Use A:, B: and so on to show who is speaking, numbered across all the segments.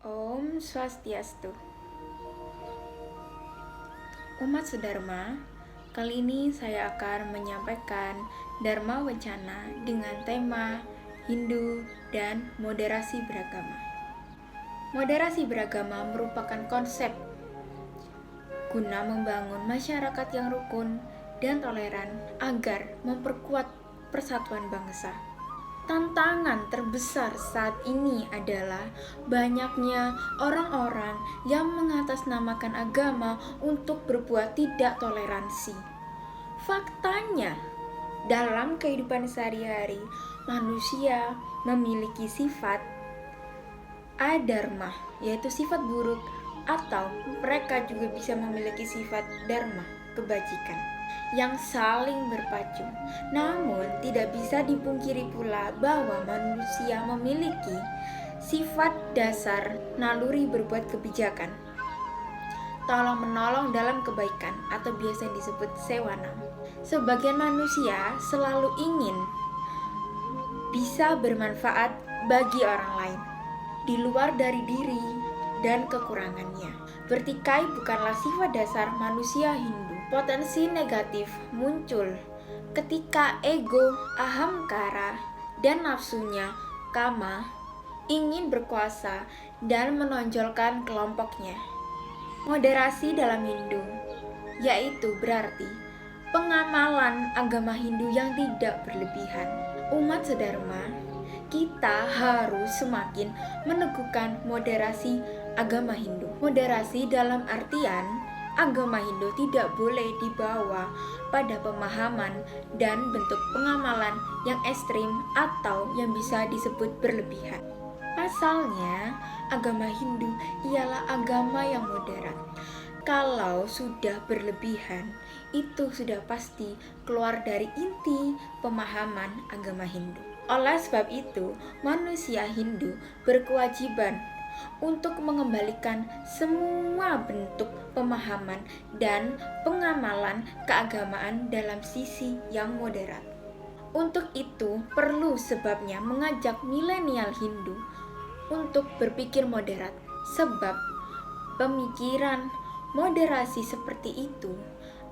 A: Om Swastiastu. Umat Sedharma, kali ini saya akan menyampaikan Dharma Wacana dengan tema Hindu dan moderasi beragama. Moderasi beragama merupakan konsep guna membangun masyarakat yang rukun dan toleran agar memperkuat persatuan bangsa. Tantangan terbesar saat ini adalah banyaknya orang-orang yang mengatasnamakan agama untuk berbuat tidak toleransi. Faktanya, dalam kehidupan sehari-hari, manusia memiliki sifat adharma, yaitu sifat buruk, atau mereka juga bisa memiliki sifat dharma, kebajikan, yang saling berpacu. Namun tidak bisa dipungkiri pula bahwa manusia memiliki sifat dasar naluri berbuat kebijakan, tolong-menolong dalam kebaikan, atau biasa disebut sewanam. Sebagian manusia selalu ingin bisa bermanfaat bagi orang lain di luar dari diri dan kekurangannya. Bertikai bukanlah sifat dasar manusia Hindu. Potensi negatif muncul ketika ego, ahamkara, dan nafsunya, kama, ingin berkuasa dan menonjolkan kelompoknya. Moderasi dalam Hindu, yaitu berarti pengamalan agama Hindu yang tidak berlebihan. Umat Sedharma, kita harus semakin meneguhkan moderasi agama Hindu. Moderasi dalam artian agama Hindu tidak boleh dibawa pada pemahaman dan bentuk pengamalan yang ekstrim atau yang bisa disebut berlebihan. Pasalnya, agama Hindu ialah agama yang moderat. Kalau sudah berlebihan, itu sudah pasti keluar dari inti pemahaman agama Hindu. Oleh sebab itu, manusia Hindu berkewajiban untuk mengembalikan semua bentuk pemahaman dan pengamalan keagamaan dalam sisi yang moderat. Untuk itu, perlu sebabnya mengajak milenial Hindu untuk berpikir moderat, sebab pemikiran moderasi seperti itu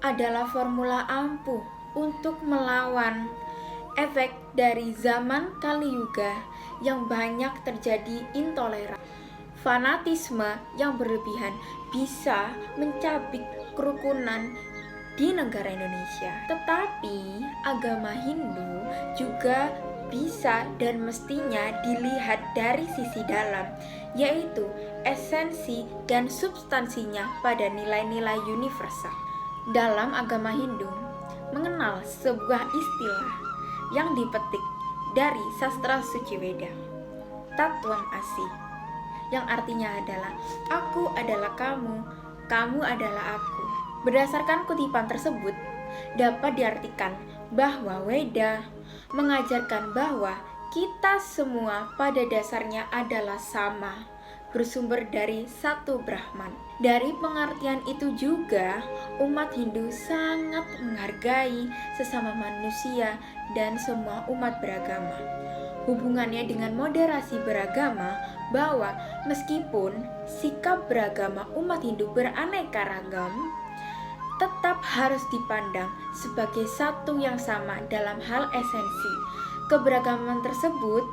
A: adalah formula ampuh untuk melawan efek dari zaman Kali Yuga yang banyak terjadi intoleran. Fanatisme yang berlebihan bisa mencabik kerukunan di negara Indonesia. Tetapi agama Hindu juga bisa dan mestinya dilihat dari sisi dalam, yaitu esensi dan substansinya pada nilai-nilai universal. Dalam agama Hindu mengenal sebuah istilah yang dipetik dari sastra suci Weda, Tatwam Asi, yang artinya adalah aku adalah kamu, kamu adalah aku. Berdasarkan kutipan tersebut, dapat diartikan bahwa Weda mengajarkan bahwa kita semua pada dasarnya adalah sama, bersumber dari satu Brahman. Dari pengertian itu juga, umat Hindu sangat menghargai sesama manusia dan semua umat beragama. Hubungannya dengan moderasi beragama, bahwa meskipun sikap beragama umat Hindu beraneka ragam, tetap harus dipandang sebagai satu yang sama dalam hal esensi. Keberagaman tersebut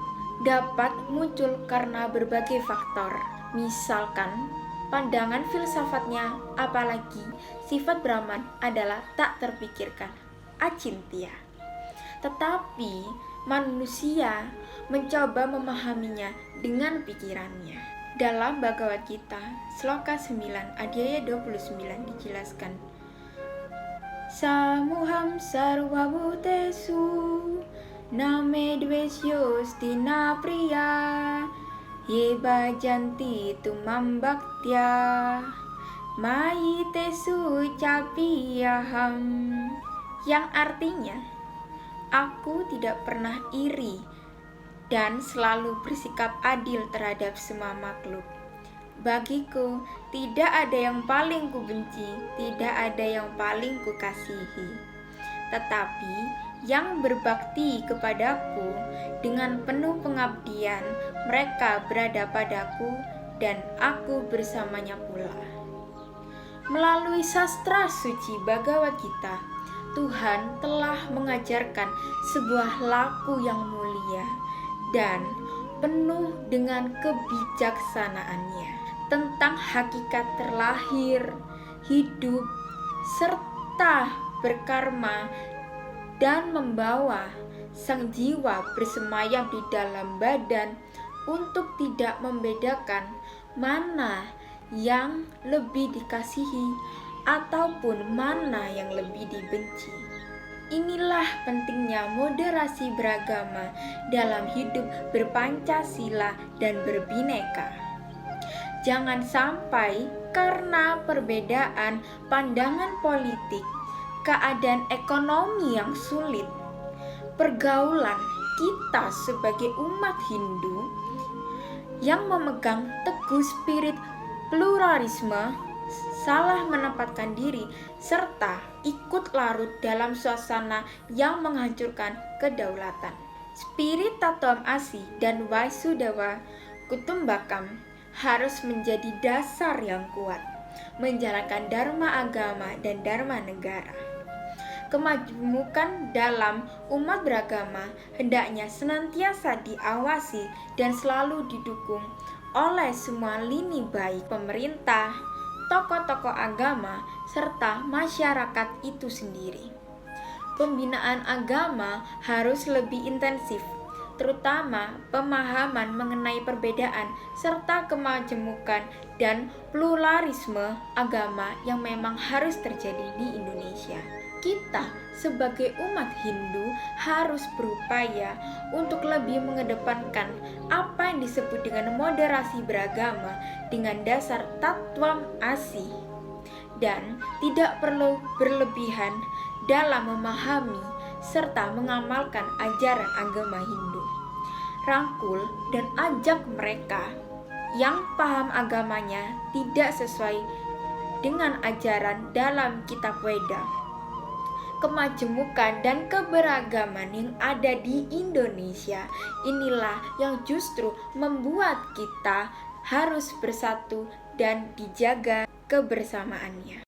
A: dapat muncul karena berbagai faktor, misalkan pandangan filsafatnya, apalagi sifat Brahman adalah tak terpikirkan, acintya. Tetapi manusia mencoba memahaminya dengan pikirannya. Dalam Bhagavad Gita, Sloka 9, Adhyaya 29 dijelaskan, Samuham sarva bhutesu name dvesyosti na priya ye bhajanti tumam bhaktya mayi tesu capiyaham, yang artinya aku tidak pernah iri dan selalu bersikap adil terhadap semua makhluk. Bagiku tidak ada yang paling kubenci, tidak ada yang paling kukasihi. Tetapi yang berbakti kepadaku dengan penuh pengabdian, mereka berada padaku dan aku bersamanya pula. Melalui sastra suci Bhagavad Gita, Tuhan telah mengajarkan sebuah laku yang mulia dan penuh dengan kebijaksanaannya tentang hakikat terlahir, hidup, serta berkarma dan membawa sang jiwa bersemayam di dalam badan untuk tidak membedakan mana yang lebih dikasihi ataupun mana yang lebih dibenci. Inilah pentingnya moderasi beragama dalam hidup berpancasila dan berbineka. Jangan sampai karena perbedaan pandangan politik, keadaan ekonomi yang sulit, pergaulan kita sebagai umat Hindu yang memegang teguh spirit pluralisme salah menempatkan diri serta ikut larut dalam suasana yang menghancurkan kedaulatan. Spirit Tattvam Asi dan Vaisudhava Kutumbakam harus menjadi dasar yang kuat menjalankan dharma agama dan dharma negara. Kemajemukan dalam umat beragama hendaknya senantiasa diawasi dan selalu didukung oleh semua lini baik pemerintah, tokoh-tokoh agama, serta masyarakat itu sendiri. Pembinaan agama harus lebih intensif, terutama pemahaman mengenai perbedaan serta kemajemukan dan pluralisme agama yang memang harus terjadi di Indonesia. Kita sebagai umat Hindu harus berupaya untuk lebih mengedepankan apa yang disebut dengan moderasi beragama dengan dasar Tattvam Asi dan tidak perlu berlebihan dalam memahami serta mengamalkan ajaran agama Hindu. Rangkul dan ajak mereka yang paham agamanya tidak sesuai dengan ajaran dalam kitab Weda. Kemajemukan dan keberagaman yang ada di Indonesia inilah yang justru membuat kita harus bersatu dan dijaga kebersamaannya.